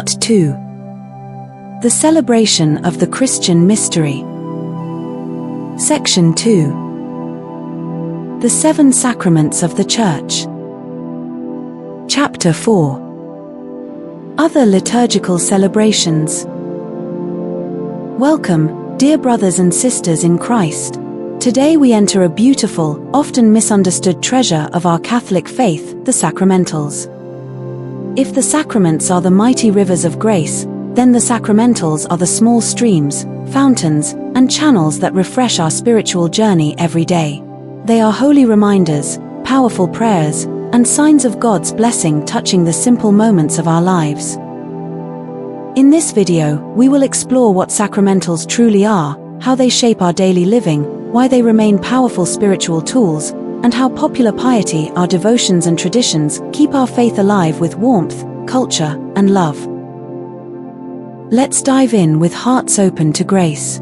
Part 2. The Celebration of the Christian Mystery. Section 2. The Seven Sacraments of the Church. Chapter 4. Other liturgical celebrations. Welcome, dear brothers and sisters in Christ. Today we enter a beautiful, often misunderstood treasure of our Catholic faith, the sacramentals. If the sacraments are the mighty rivers of grace, then the sacramentals are the small streams, fountains, and channels that refresh our spiritual journey every day. They are holy reminders, powerful prayers, and signs of God's blessing touching the simple moments of our lives. In this video, we will explore what sacramentals truly are, how they shape our daily living, why they remain powerful spiritual tools, and how popular piety, our devotions and traditions, keep our faith alive with warmth, culture, and love. Let's dive in with hearts open to grace.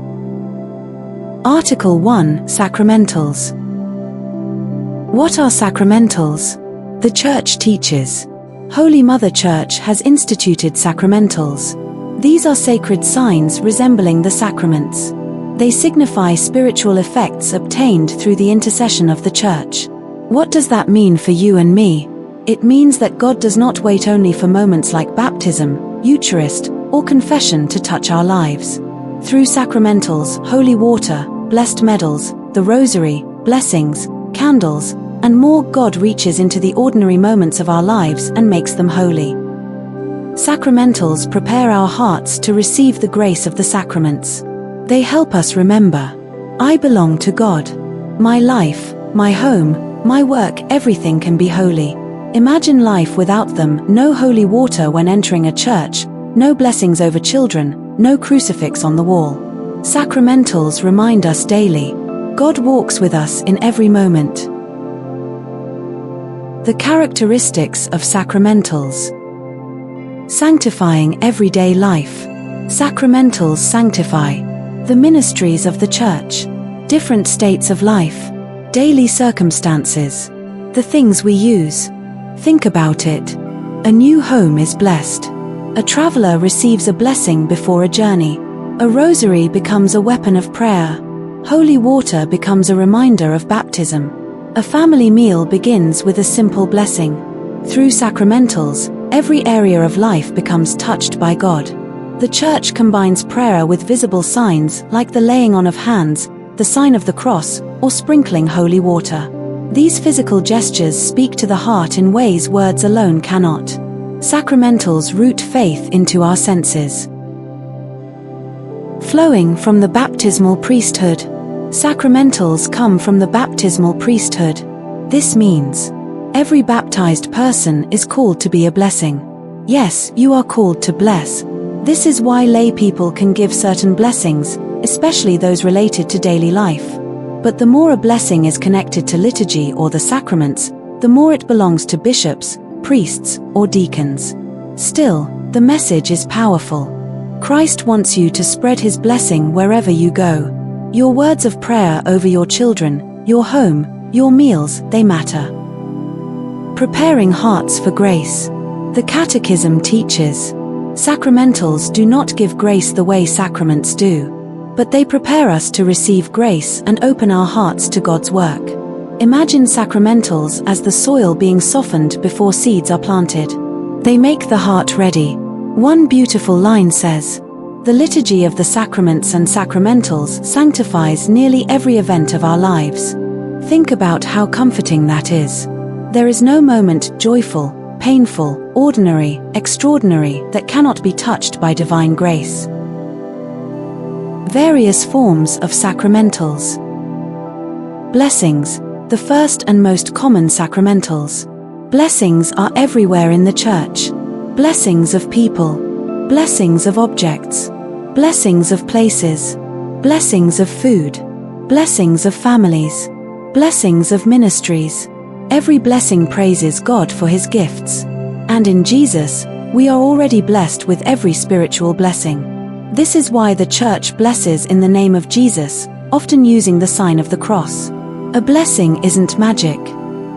Article 1. Sacramentals. What are sacramentals? The Church teaches. Holy Mother Church has instituted sacramentals. These are sacred signs resembling the sacraments. They signify spiritual effects obtained through the intercession of the Church. What does that mean for you and me? It means that God does not wait only for moments like baptism, Eucharist, or confession to touch our lives. Through sacramentals, holy water, blessed medals, the rosary, blessings, candles, and more, God reaches into the ordinary moments of our lives and makes them holy. Sacramentals prepare our hearts to receive the grace of the sacraments. They help us remember, I belong to God. My life, my home, my work, everything can be holy. Imagine life without them: no holy water when entering a church, no blessings over children, no crucifix on the wall. Sacramentals remind us daily, God walks with us in every moment. The characteristics of sacramentals. Sanctifying everyday life. Sacramentals sanctify the ministries of the Church, different states of life, daily circumstances, the things we use. Think about it. A new home is blessed. A traveler receives a blessing before a journey. A rosary becomes a weapon of prayer. Holy water becomes a reminder of baptism. A family meal begins with a simple blessing. Through sacramentals, every area of life becomes touched by God. The Church combines prayer with visible signs like the laying on of hands, the sign of the cross, or sprinkling holy water. These physical gestures speak to the heart in ways words alone cannot. Sacramentals root faith into our senses. Flowing from the baptismal priesthood. Sacramentals come from the baptismal priesthood. This means every baptized person is called to be a blessing. Yes, you are called to bless. This is why lay people can give certain blessings, especially those related to daily life. But the more a blessing is connected to liturgy or the sacraments, the more it belongs to bishops, priests, or deacons. Still, the message is powerful. Christ wants you to spread His blessing wherever you go. Your words of prayer over your children, your home, your meals, they matter. Preparing hearts for grace. The Catechism teaches, sacramentals do not give grace the way sacraments do, but they prepare us to receive grace and open our hearts to God's work. Imagine sacramentals as the soil being softened before seeds are planted. They make the heart ready. One beautiful line says, the liturgy of the sacraments and sacramentals sanctifies nearly every event of our lives. Think about how comforting that is. There is no moment joyful, painful, ordinary, extraordinary that cannot be touched by divine grace. Various forms of sacramentals. Blessings, the first and most common sacramentals. Blessings are everywhere in the Church. Blessings of people, blessings of objects, blessings of places, blessings of food, blessings of families, blessings of ministries. Every blessing praises God for His gifts. And in Jesus, we are already blessed with every spiritual blessing. This is why the Church blesses in the name of Jesus, often using the sign of the cross. A blessing isn't magic.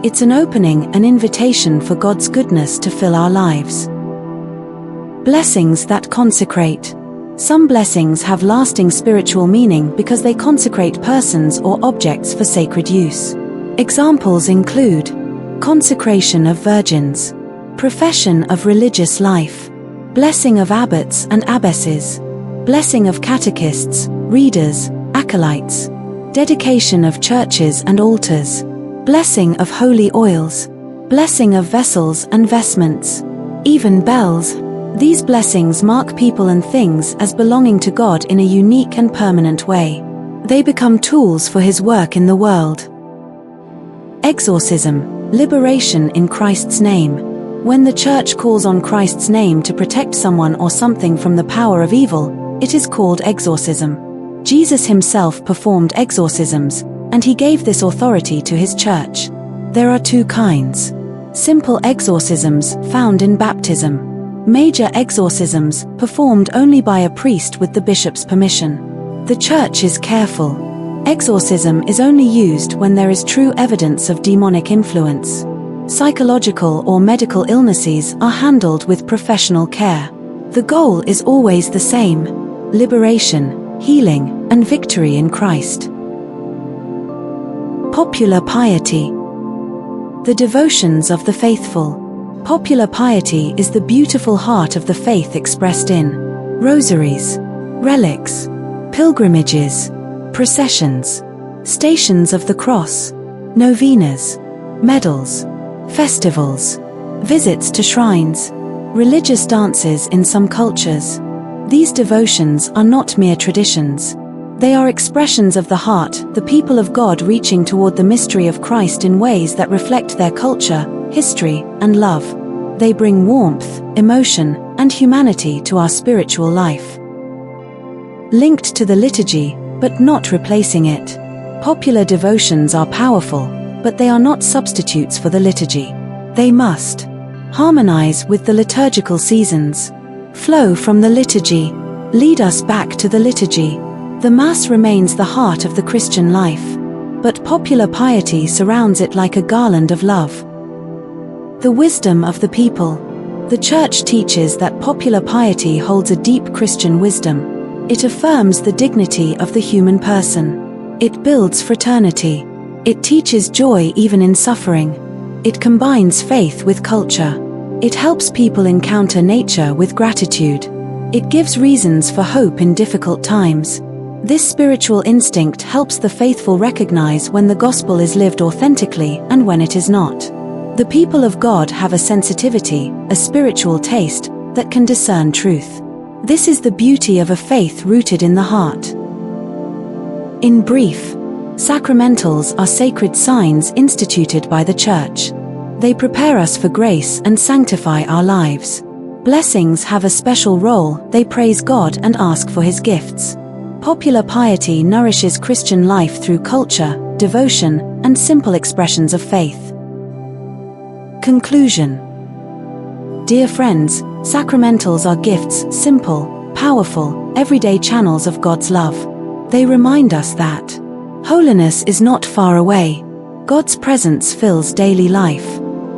It's an opening, an invitation for God's goodness to fill our lives. Blessings that consecrate. Some blessings have lasting spiritual meaning because they consecrate persons or objects for sacred use. Examples include consecration of virgins, profession of religious life, blessing of abbots and abbesses, blessing of catechists, readers, acolytes, dedication of churches and altars, blessing of holy oils, blessing of vessels and vestments, even bells. These blessings mark people and things as belonging to God in a unique and permanent way. They become tools for His work in the world. Exorcism, liberation in Christ's name. When the Church calls on Christ's name to protect someone or something from the power of evil, it is called exorcism. Jesus Himself performed exorcisms, and He gave this authority to His Church. There are two kinds. Simple exorcisms, found in baptism. Major exorcisms, performed only by a priest with the bishop's permission. The Church is careful. Exorcism is only used when there is true evidence of demonic influence. Psychological or medical illnesses are handled with professional care. The goal is always the same: liberation, healing, and victory in Christ. Popular piety. The devotions of the faithful. Popular piety is the beautiful heart of the faith expressed in rosaries, relics, pilgrimages, processions, stations of the cross, novenas, medals, festivals, visits to shrines, religious dances in some cultures. These devotions are not mere traditions. They are expressions of the heart, the people of God reaching toward the mystery of Christ in ways that reflect their culture, history, and love. They bring warmth, emotion, and humanity to our spiritual life. Linked to the liturgy, but not replacing it. Popular devotions are powerful, but they are not substitutes for the liturgy. They must harmonize with the liturgical seasons, flow from the liturgy, lead us back to the liturgy. The Mass remains the heart of the Christian life, but popular piety surrounds it like a garland of love. The wisdom of the people. The Church teaches that popular piety holds a deep Christian wisdom. It affirms the dignity of the human person. It builds fraternity. It teaches joy even in suffering. It combines faith with culture. It helps people encounter nature with gratitude. It gives reasons for hope in difficult times. This spiritual instinct helps the faithful recognize when the gospel is lived authentically and when it is not. The people of God have a sensitivity, a spiritual taste, that can discern truth. This is the beauty of a faith rooted in the heart. In brief, sacramentals are sacred signs instituted by the Church. They prepare us for grace and sanctify our lives. Blessings have a special role. They praise God and ask for His gifts. Popular piety nourishes Christian life through culture, devotion, and simple expressions of faith. Conclusion. Dear friends, sacramentals are gifts, simple, powerful, everyday channels of God's love. They remind us that holiness is not far away. God's presence fills daily life.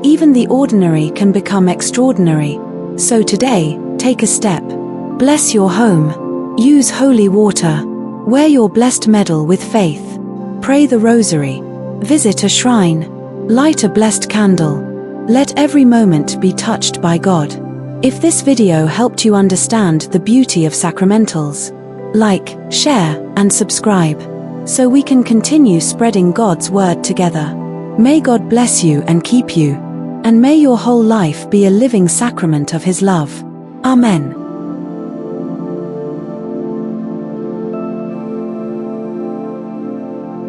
Even the ordinary can become extraordinary. So today, take a step. Bless your home. Use holy water. Wear your blessed medal with faith. Pray the rosary. Visit a shrine. Light a blessed candle. Let every moment be touched by God. If this video helped you understand the beauty of sacramentals, like, share, and subscribe, so we can continue spreading God's word together. May God bless you and keep you, and may your whole life be a living sacrament of His love. Amen.